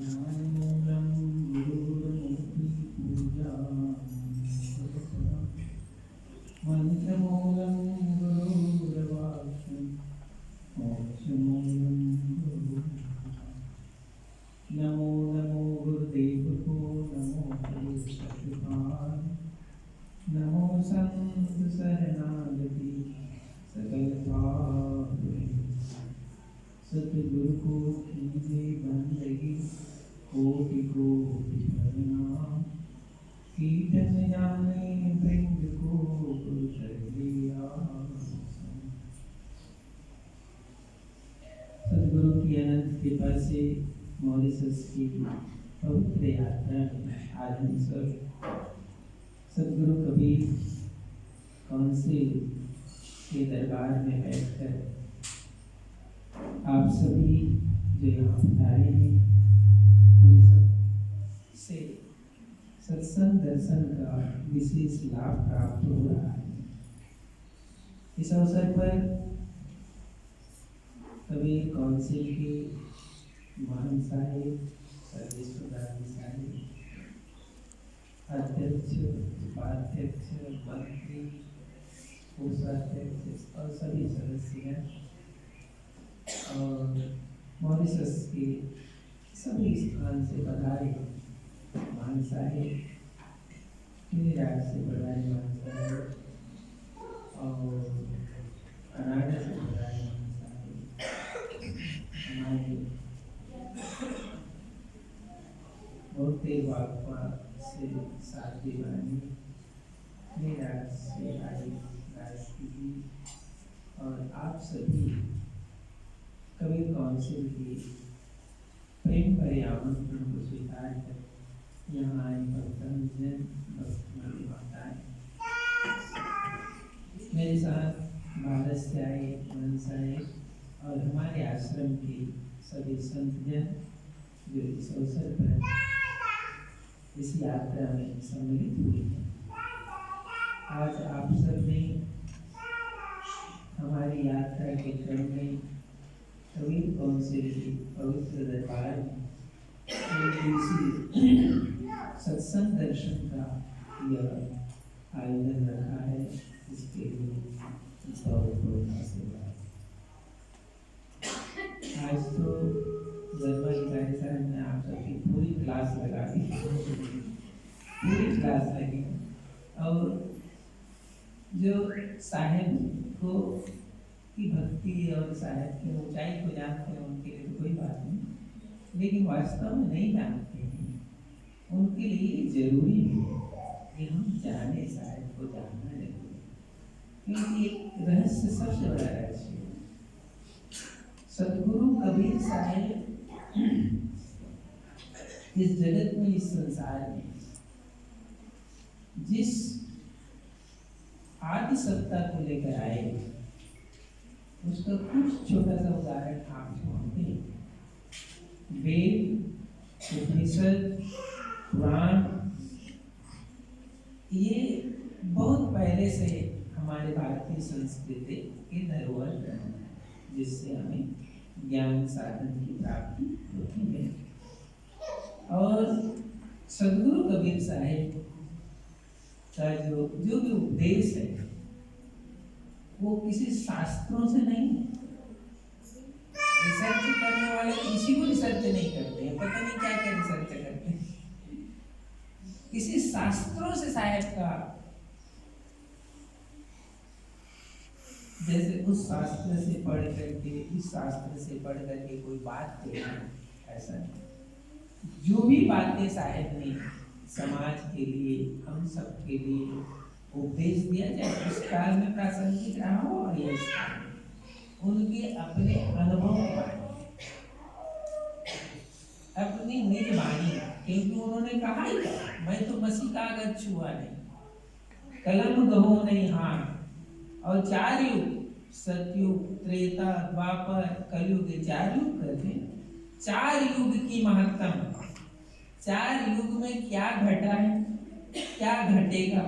ज्ञानमूलं गुरुर्मुक्ति पूजा मंत्रमूलं गुरुर्वाक्यं मोक्षमूलं गुरुः। नमो नमो गुरुदेवको नमो गुरुसखिपाल नमो संत शरणागति सकल पाप सतगुरु को कीजे बंदगी कोटि कोटि प्रणाम कीटन जाने वृंद को कर लिया। सतगुरु की अनंत कृपा से मॉरिशस की पवित्र यात्रा में आनंद स्वर सतगुरु कबीर काउंसिल के दरबार में बैठकर आप सभी जो यहाँ पधारे हैं उन सब से सत्संग दर्शन का विशेष लाभ प्राप्त हो रहा है। इस अवसर पर कबीर काउंसिल के महान साहिब सर्वेश्वर साहिब अध्यक्ष उपाध्यक्ष मंत्री कोषाध्यक्ष और सभी सदस्य और मॉरिशस के सभी स्थान से पधारे मान साहिब राज्य से पधारे मान साहिब और कनाडा से पधारे मान साहिब हमारे बहुते वाकवा से साथी वाणी राज्य से आई राष्ट्रीय और आप सभी कबीर काउंसिल की प्रेम भरे आमंत्रण को स्वीकार कर यहाँ आए भक्तजन भक्तमानी माताएं मेरे साथ भारत से आए मनसाए और हमारे आश्रम के सभी संतजन जो इस अवसर पर इस यात्रा में सम्मिलित हुए हैं। आज आप सब ने हमारी यात्रा के क्रम में कबीर काउंसिल की पवित्र दरबार में सत्संग दर्शन का यह आयोजन रखा है। इसके लिए आज तो जन्माधिकारी साहब ने आप सबकी पूरी क्लास लगा दी, पूरी क्लास लगी और जो साहेब को की भक्ति और साहेब की ऊंचाई को जानते हैं उनके लिए तो कोई बात नहीं, लेकिन वास्तव में नहीं जानते हैं उनके लिए जरूरी है कि हम जाने साहेब को जानना जरूरी, क्योंकि रहस्य सबसे बड़ा रहस्य है। सतगुरु कबीर साहेब इस जगत में इस संसार में जिस आदि सत्ता को लेकर आए उसका कुछ छोटा सा उदाहरण आपको दें। वेद, उपनिषद, पुराण ये बहुत पहले से हमारे भारतीय संस्कृति के धरोहर ग्रंथ है जिससे हमें ज्ञान साधन की प्राप्ति होती है। और सदगुरु कबीर साहिब का जो भी उपदेश है वो किसी शास्त्रों से नहीं है। रिसर्च करने वाले किसी को रिसर्च नहीं करते हैं, पता नहीं क्या क्या रिसर्च करते हैं। किसी शास्त्रों से साहिब का जैसे उस शास्त्र से पढ़ करके इस शास्त्र से पढ़ करके कोई बात कहे ऐसा नहीं। जो भी बातें साहिब ने समाज के लिए हम सब के लिए उपदेश दिया जाए उस काल में प्रासंगिक रहा हो और ये उनके अपने अनुभव अपनी निज वाणी, क्योंकि उन्होंने कहा ही था मैं तो मसीह का आगत छुआ नहीं, कलम गहो नहीं हाथ, और 4 युग सतयुग त्रेता द्वापर कलयुग 4 युग करते 4 युग की महत्तम 4 युग में क्या घटा है क्या घटेगा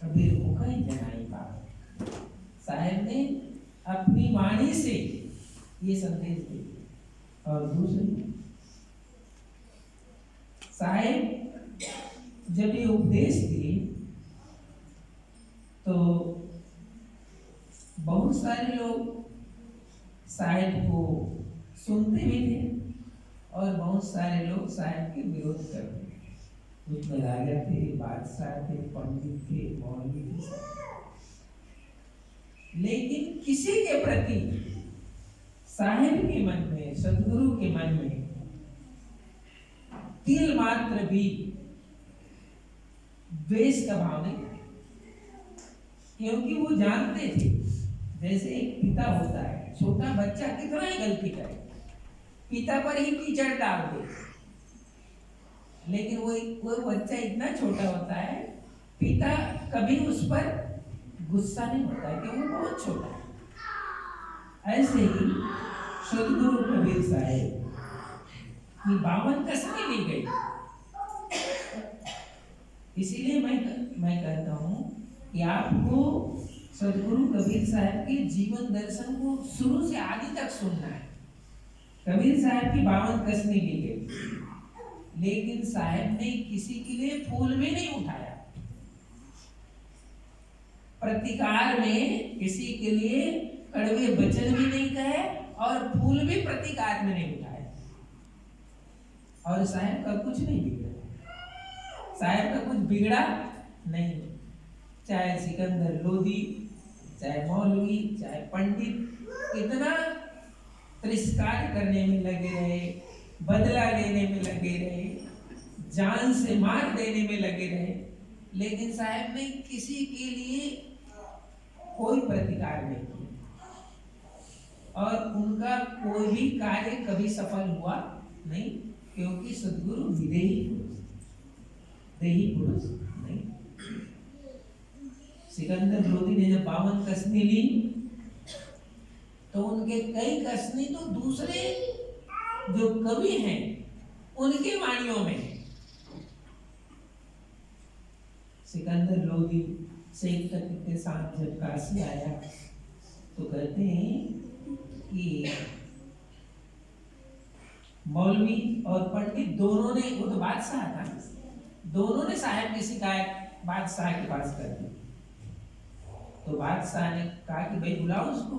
कबीर को कहीं जनाई बात साहेब ने अपनी वाणी से ये संदेश दिया। और दूसरी साहेब जब ये उपदेश दिए तो बहुत सारे लोग साहेब को सुनते भी थे और बहुत सारे लोग साहेब के विरोध करते थे। उसमें राजा थे, बादशाह थे, पंडित थे, मौलवी थे, लेकिन किसी के प्रति साहेब के मन में, सदगुरु के मन में तिल मात्र भी द्वेष का भाव नहीं, क्योंकि वो जानते थे जैसे एक पिता होता है, छोटा बच्चा कितना ही गलती करे पिता पर ही कीचड़ डाल दे, लेकिन वो बच्चा इतना छोटा होता है, पिता कभी उस पर गुस्सा नहीं होता है क्योंकि वो बहुत छोटा है। ऐसे ही सदगुरु कबीर साहेब की 52 कसमें ली गई। इसीलिए मैं कहता हूँ कि आपको सदगुरु कबीर साहब के जीवन दर्शन को शुरू से आदि तक सुनना है। कबीर साहब की 52 कसमें ली गई, लेकिन साहब ने किसी के लिए फूल भी नहीं उठाया, प्रतिकार में किसी के लिए कड़वे वचन भी नहीं कहे और फूल भी प्रतिकार में नहीं उठाए, और साहब का कुछ नहीं बिगड़ा, साहब का कुछ बिगड़ा नहीं। चाहे सिकंदर लोधी, चाहे मौलवी, चाहे पंडित इतना तिरस्कार करने में लगे रहे, बदला लेने में लगे रहे, जान से मार देने में लगे रहे, लेकिन साहब ने किसी के लिए कोई प्रतिकार नहीं किया और उनका कोई भी कार्य कभी सफल हुआ नहीं, क्योंकि सदगुरु विदेही पुरुष, देही पुरुष नहीं। सिकंदर लोधी ने जब 52 कसनी ली तो उनके कई कसनी तो दूसरे जो कवि हैं उनके वाणियों में। सिकंदर लोधी शेख तक के साथ जब काशी आया तो कहते हैं कि मौलवी और पंडित दोनों ने, वो तो बादशाह था, दोनों ने साहब की शिकायत बादशाह के पास कर दी। तो बादशाह ने कहा कि भाई बुलाओ उसको।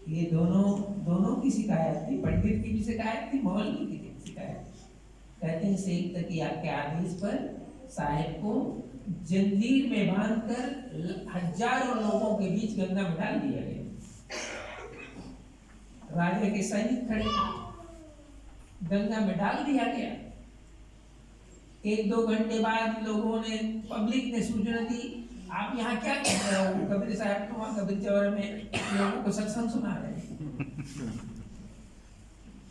ये दोनों की शिकायत थी, पंडित की भी शिकायत थी, मौलवी की भी शिकायत। कहते हैं शेख तकिया के आदेश पर साहब को जंजीर में बांधकर हजारों लोगों के बीच गंगा में डाल दिया गया। राजा के सैनिक खड़े, गंगा में डाल दिया गया। 1-2 घंटे बाद लोगों ने, पब्लिक ने सूचना दी, आप यहाँ क्या कर रहे हो? कबीर साहब तो वहाँ कबीर चौरे में लोगों को सत्संग सुना रहे हैं।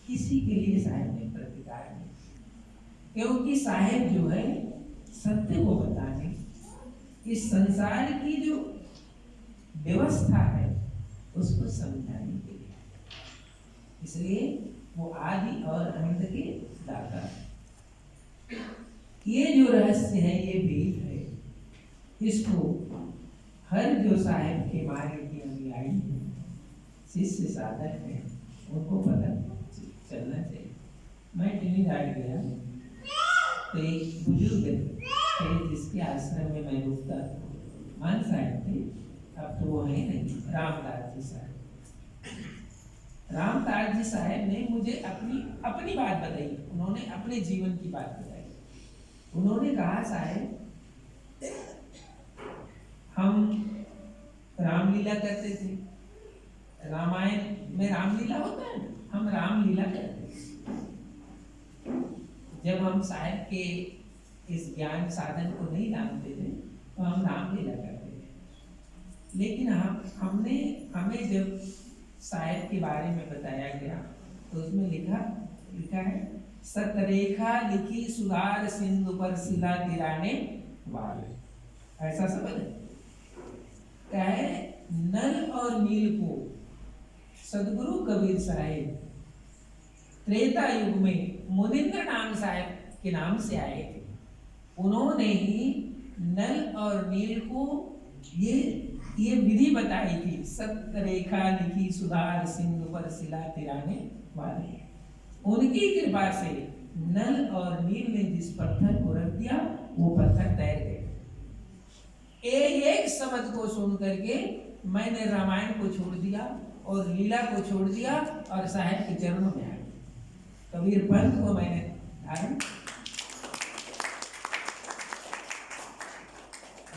किसी के लिए साहब ने प्रतिकार नहीं, क्योंकि साहब जो है सत्य को बताने, इस संसार की जो व्यवस्था है उसको समझाने के लिए, इसलिए वो आदि और अंत के दाता है। ये जो रहस्य है, ये वेद है, इसको हर जो साहेब के मार्ग की अनुयायी है, शिष्य साधक है, उनको पता चलना चाहिए। मैं ट्रिनिडाद गया तो एक बुजुर्ग थे जिसके आश्रम में मैं रुकता था, मान साहब थे, अब तो वो है नहीं, रामदास जी साहब। रामदास जी साहब ने मुझे अपनी बात बताई, उन्होंने अपने जीवन की बात बताई। उन्होंने कहा साहब हम रामलीला करते थे, रामायण में रामलीला होता है, हम रामलीला करते थे। जब हम साहब के इस ज्ञान साधन को नहीं जानते थे तो हम रामलीला करते थे, लेकिन हमें जब साहब के बारे में बताया गया तो उसमें लिखा है, सतरेखा लिखी सुधार सिंधु पर शिला गिराने वाले। ऐसा समझ क्या है? नल और नील को सदगुरु कबीर साहेब त्रेता युग में मुनिंद्र नाम साहेब के नाम से आए थे। उन्होंने ही नल और नील को ये विधि बताई थी, सत्य रेखा लिखी सुधार सिंधु पर शिला तिराने वाले। उनकी कृपा से नल और नील ने जिस पत्थर को रख दिया वो पत्थर तैर गए। एक शब्द को सुन करके मैंने रामायण को छोड़ दिया और लीला को छोड़ दिया और साहेब के चरणों में आ गया। कबीर पंथ को मैंने धारण,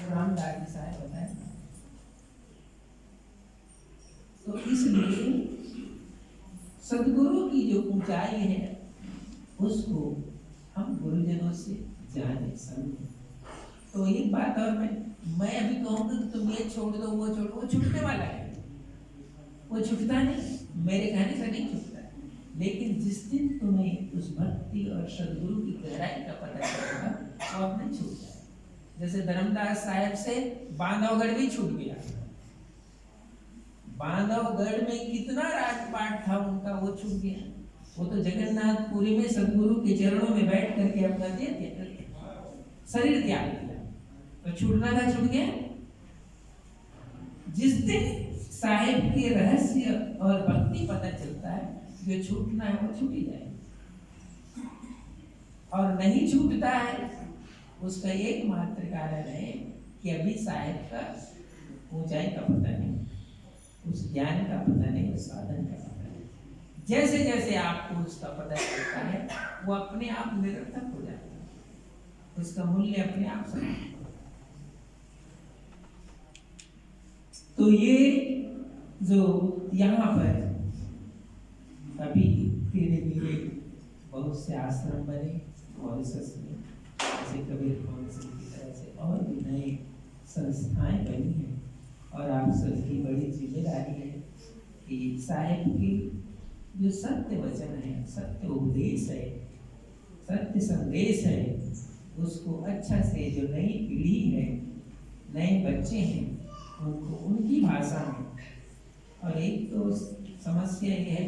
रामदास जी साहेब बताए। तो इसलिए सदगुरु की जो ऊंचाई है उसको हम गुरुजनों से जाने समझे। तो एक बात और मैं अभी कहूँगा कि तुम ये छोड़ दो वो छोड़ दो, वो छूटने वाला है, वो छूटता नहीं, मेरे कहने से नहीं छूटता। लेकिन जिस दिन तुम्हें उस भक्ति और सदगुरु की गहराई का पता चलेगा वो अपने छूट जाए। जैसे धर्मदास साहब से बांधवगढ़ भी छूट गया। बांधवगढ़ में कितना राजपाट था उनका, वो छूट गया। वो तो जगन्नाथपुरी में सदगुरु के चरणों में बैठ करके अपना दे दिया, शरीर त्याग किया। तो छूटना था, छूट गया। जिस दिन साहिब के रहस्य और भक्ति पता चलता है, जो छूटना है वो छूट ही जाए, और नहीं छूटता है उसका एकमात्र कारण है कि अभी साहिब का ऊंचाई का पता नहीं, उस ज्ञान का पता नहीं, उस साधन का पता नहीं। जैसे जैसे आपको उसका पता चलता है वो अपने आप निरर्थक हो जाता है, उसका मूल्य अपने आप समझ। तो ये जो यहाँ पर अभी धीरे धीरे बहुत से आश्रम बने मॉरिशस में, जैसे कबीर फाउंडेशन की तरह से और भी नए संस्थाएं बनी हैं, और आप सबकी बड़ी जिम्मेदारी है कि साहिब की जो सत्य वचन है, सत्य उपदेश है, सत्य संदेश है, उसको अच्छा से जो नई पीढ़ी है, नए बच्चे हैं, उनको उनकी भाषा में। और एक तो समस्या ये है,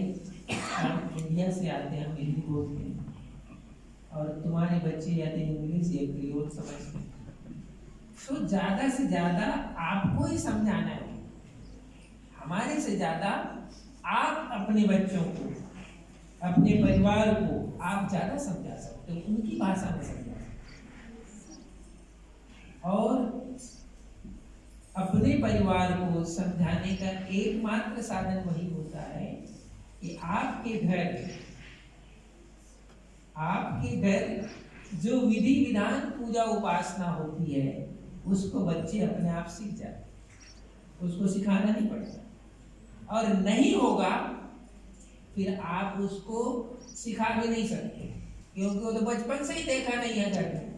आप इंडिया से आते हैं, हम हिंदी बोलते हैं, और तुम्हारे बच्चे या तो इंग्लिश या क्रियोल समझते हैं, तो ज़्यादा से ज़्यादा आपको ही समझाना है। हमारे से ज़्यादा आप अपने बच्चों को, अपने परिवार को आप ज़्यादा समझा सकते हो, उनकी भाषा में समझा सकते हो। और अपने परिवार को समझाने का एकमात्र साधन वही होता है कि आपके घर जो विधि विधान पूजा उपासना होती है उसको बच्चे अपने आप सीख जाते, उसको सिखाना नहीं पड़ता। और नहीं होगा फिर आप उसको सिखा भी नहीं सकते, क्योंकि वो तो बचपन से ही देखा नहीं है घर में।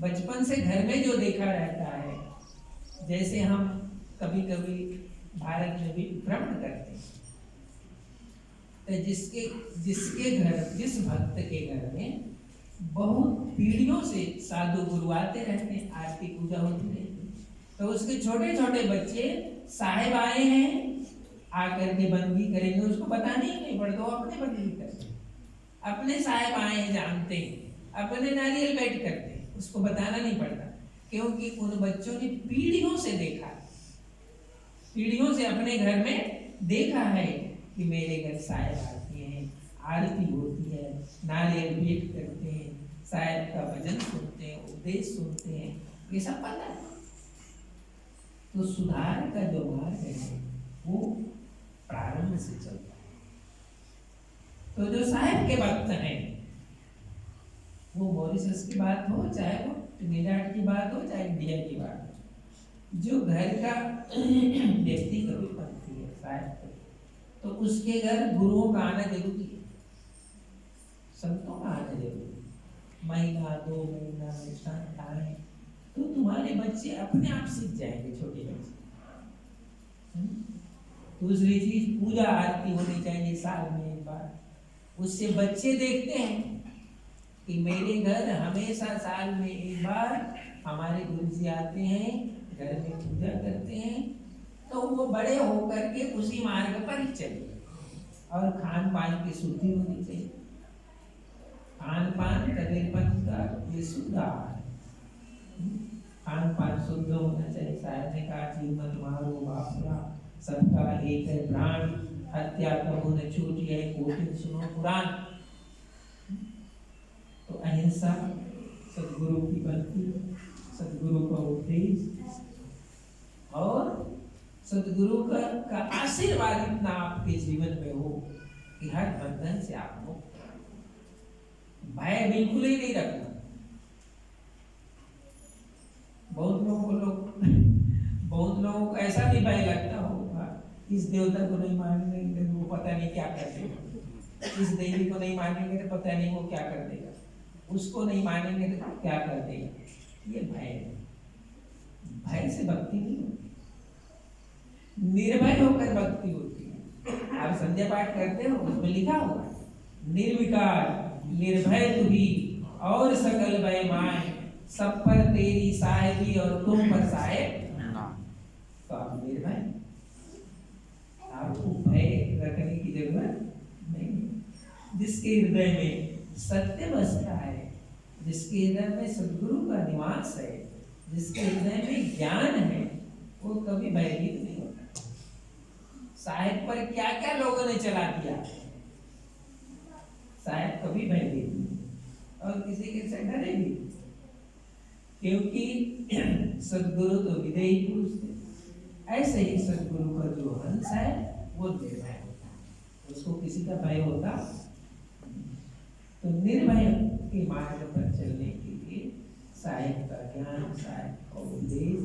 बचपन से घर में जो देखा रहता है, जैसे हम कभी कभी भारत में भी भ्रमण करते हैं, तो जिसके घर, जिस भक्त के घर में बहुत पीढ़ियों से साधु गुरु आते रहते हैं, आरती पूजा होती रहती है, तो उसके छोटे छोटे बच्चे साहिब आए हैं आकर के बंदगी करेंगे, उसको बताने ही नहीं पड़ता, वो अपने बंदगी करते, अपने साहिब आए हैं जानते हैं, अपने नारियल बैठ करते हैं, उसको बताना नहीं पड़ता, क्योंकि उन बच्चों ने पीढ़ियों से देखा, पीढ़ियों से अपने घर में देखा है कि मेरे घर साहिब आते हैं, आरती होती है, नारियल भेंट करते हैं, साहिब का भजन सुनते हैं, उपदेश सुनते हैं, ये सब पता है। तो सुधार का जो मार्ग है वो प्रारंभ से चलता है। तो जो साहिब के भक्त हैं, वो मॉरिशस की बात हो, चाहे वो ट्रिनिडाड की बात हो, चाहे इंडिया की बात हो, जो घर का व्यक्ति कभी पंथी है साहिब, तो उसके घर गुरुओं का आना जरूरी है, संतों का आना जरूरी है। महीना 2 महीना में संत आए तो तुम्हारे बच्चे अपने आप सीख जाएंगे, छोटे बच्चे। दूसरी चीज, पूजा आरती होनी चाहिए साल में एक बार, उससे बच्चे देखते हैं कि मेरे घर हमेशा साल में एक बार हमारे गुरुजी आते हैं, घर में पूजा करते हैं, तो वो बड़े होकर के उसी मार्ग पर ही चले। और खान पान की शुद्धि होनी चाहिए, खान पान कबीरपंथ का ये शुद्ध आहार, खान पान शुद्ध होना चाहिए। साहब ने कहा, जीव मत मारो बापरा, सबका एक है प्राण, हत्या कबो न छूटी है, कोटिन सुनो पुराण। तो अहिंसा, सदगुरु की भक्ति, सदगुरु का उपदेश और सदगुरु का आशीर्वाद इतना आपके जीवन में हो कि हर बंधन से आप मुक्त, भय बिल्कुल ही नहीं रखना। बहुत लोगों को ऐसा भी भय लगता होगा, इस देवता को नहीं मानेंगे तो वो पता नहीं क्या कर देगा, इस देवी को नहीं मानेंगे तो पता नहीं वो क्या कर देगा, उसको नहीं मानेंगे तो क्या कर देगा। ये भय है। भय से भक्ति नहीं होती, निर्भय होकर भक्ति होती है। आप संध्या पाठ करते हो, उसमें लिखा होगा निर्विकार निर्भय तू ही और सकल भय माय, सब पर तेरी साहेबी और तुम पर साहेब। तो आप निर्भय, आपको भय रखने की जरूरत नहीं। जिसके हृदय में सत्य बसता है, जिसके हृदय में सद्गुरु का निवास है, जिसके हृदय में ज्ञान है, वो कभी भयभीत नहीं होता। साहेब पर क्या क्या लोगों ने चला दिया, साहेब कभी भयभीत नहीं और किसी के से डरे भी, क्योंकि सद्गुरु तो विदेही पुरुष थे। ऐसे ही सद्गुरु का जो हंस है वो निर्भय होता है, उसको किसी का भय होता। तो निर्भय के मार्ग पर चलने के लिए साहिब का ज्ञान, साहिब का उपदेश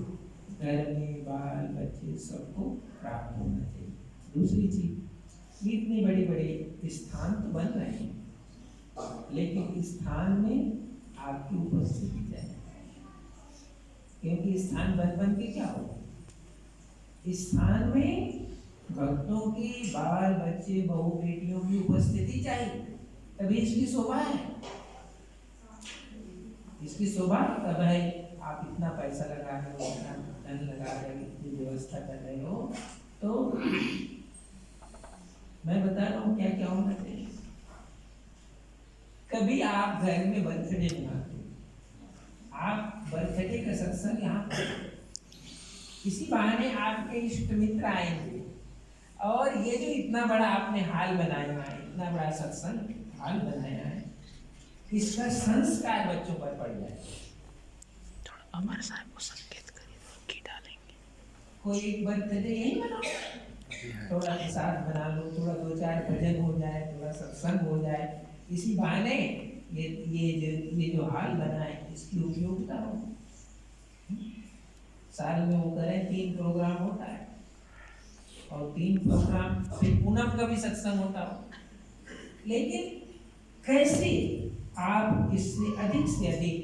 घर में बाल बच्चे सबको प्राप्त होना चाहिए। दूसरी चीज, इतने बड़े बड़े स्थान तो बन रहे हैं, लेकिन स्थान में आपकी उपस्थिति चाहिए, क्योंकि स्थान बन के क्या होगा, स्थान में भक्तों की, बाल बच्चे बहू बेटियों की उपस्थिति चाहिए, तभी इसकी शोभा है। इसकी शोभा तब है आप इतना पैसा लगा रहे हो, इतना धन लगा रहे हो, इतनी व्यवस्था कर रहे हो। तो मैं बता रहा हूँ क्या क्या होना चाहिए। कभी आप घर में बर्थडे मनाते हो, आप बर्थडे का सत्संग यहाँ पर, इसी बहाने आपके इष्ट मित्र आएंगे, और ये जो इतना बड़ा आपने हाल बनाया है, इतना बड़ा सत्संग हाल बनाया है, इसका संस्कार बच्चों पर पड़ जाए। थोड़ा हमारे साहब को संकेत करिए, की डालेंगे। कोई एक बर्थडे यही बनाओ, थोड़ा प्रसाद बना लो, थोड़ा 2-4 भजन हो जाए, थोड़ा सत्संग हो जाए, इसी बहाने ये जो हाल बना है इसकी उपयोगिता हो। साल में वो करें 3 प्रोग्राम होता है, और 3 प्रोग्राम फिर पूनम का भी सत्संग होता हो। लेकिन कैसे आप इससे अधिक से अधिक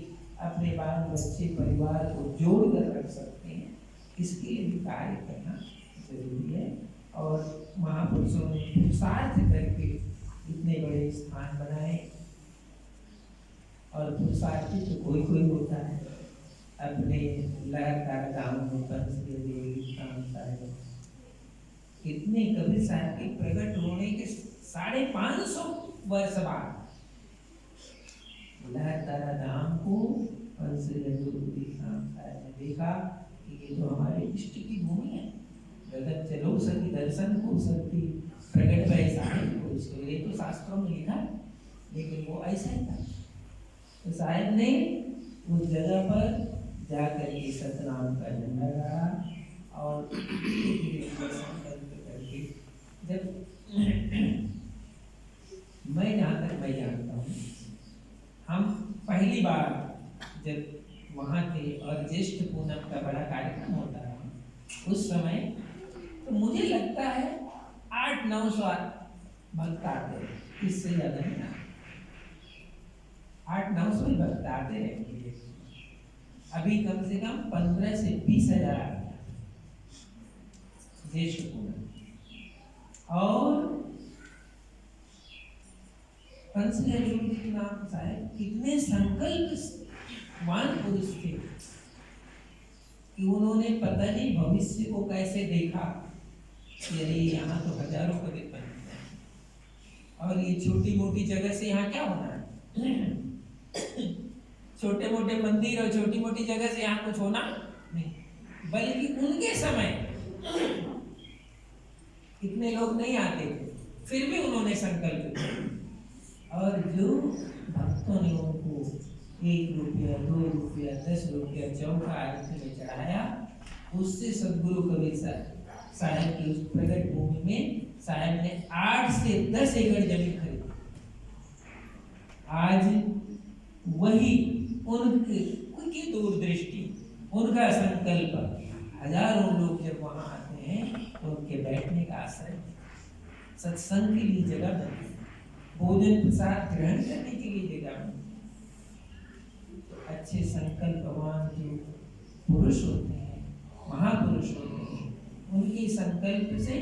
अपने बाल बच्चे परिवार को जोड़ कर रख सकते हैं, इसके लिए भी कार्य करना जरूरी है। और महापुरुषों ने पुरुषार्थ करके इतने बड़े स्थान बनाए, और पुरुषार्थी तो कोई कोई होता है। अपने लहरदार गाँव में पंचदेव देवी साहब, कितने कबीर साहब के प्रकट होने के 550 वर्ष बाद लहरदारा धाम को साहब ने देखा कि ये तो हमारे इष्ट की भूमि है, जगत चलो सकी दर्शन को सकती प्रकट वैसा को, इसके लिए तो शास्त्रों में लिखा, लेकिन वो ऐसा ही था। तो साहब ने उस जगह पर जाकर के सतनाम का झंडा गाड़ा, और करके जब मैं जहाँ तक मैं जानता हूँ, हम पहली बार जब वहाँ थे और ज्येष्ठ पूनम का बड़ा कार्यक्रम होता है, उस समय तो मुझे लगता है 800-900 भक्त आते हैं, इससे ज़्यादा नहीं आते, 800-900 ही भक्त आते रहेंगे। अभी कम से कम 15 से 20 हज़ार आ गया ज्येष्ठ पूनम। और पंचदेव नाम साहब कितने संकल्पवान पुरुष थे कि उन्होंने पता नहीं भविष्य को कैसे देखा कि अरे यहाँ तो हजारों कबीर बन गए, और ये छोटी मोटी जगह से यहाँ क्या होना है, छोटे मोटे मंदिर और छोटी मोटी जगह से यहाँ कुछ होना नहीं। बल्कि उनके समय इतने लोग नहीं आते थे, फिर भी उन्होंने संकल्प किया, और जो भक्तों ने उनको 1 रुपया 2 रुपया 10 रुपया चौका आरती में चढ़ाया, उससे सदगुरु कबीर साहब की उस प्रकट भूमि में साहब ने 8 से 10 एकड़ जमीन खरीदी। आज वही उनकी दूरदृष्टि, उनका संकल्प, हजारों लोग जब वहां आते हैं तो उनके बैठने का आश्रय, सत्संग के लिए जगह बनती, भोजन प्रसाद ग्रहण करने के लिए जगह बनती। तो अच्छे संकल्पवान जो पुरुष होते हैं, महापुरुष होते हैं, उनके संकल्प से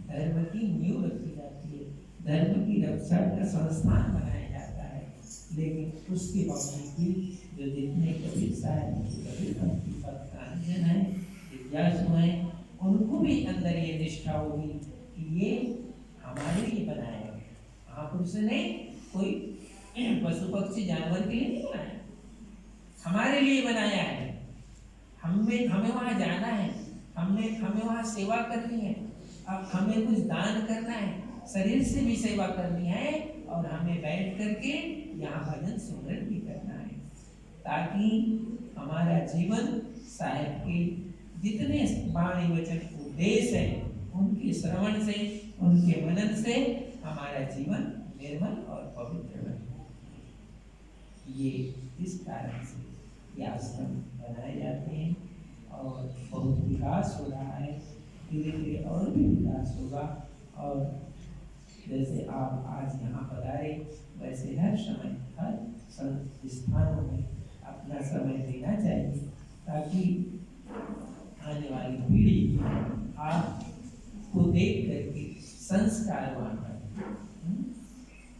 धर्म की नींव रखी जाती है, धर्म की रक्षा का संस्थान बनाया जाता है। लेकिन उसके बावजूद भी जो जितने कबीर साहब भक्तजन है, जिज्ञासु हैं, उनको भी अंदर ये निष्ठा होगी कि ये हमारे लिए बनाया है। महापुरुष ने कोई पशु पक्षी जानवर के लिए नहीं बनाया, हमारे लिए बनाया है। हमें वहाँ जाना है, हमें वहाँ सेवा करनी है, अब हमें कुछ दान करना है, शरीर से भी सेवा करनी है और हमें बैठ करके यहाँ भजन सुमरन भी करना है, ताकि हमारा जीवन साहिब के जितने वाणी वचन उपदेश है उनके श्रवण से, उनके मनन से हमारा जीवन निर्मल और पवित्र बने। ये इस कारण से ये आश्रम बनाए जाते हैं और बहुत विकास हो रहा है, धीरे धीरे और भी विकास होगा। और जैसे आप आज यहाँ पधारे, वैसे हर समय हर स्थानों में अपना समय देना चाहिए, ताकि आने वाली पीढ़ी आपको देख करके संस्कारवान बने।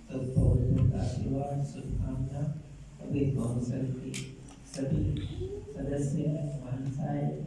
तो बहुत बहुत आशीर्वाद, शुभकामना कबीर कौंसिल के सभी सदस्य, महंत साहब,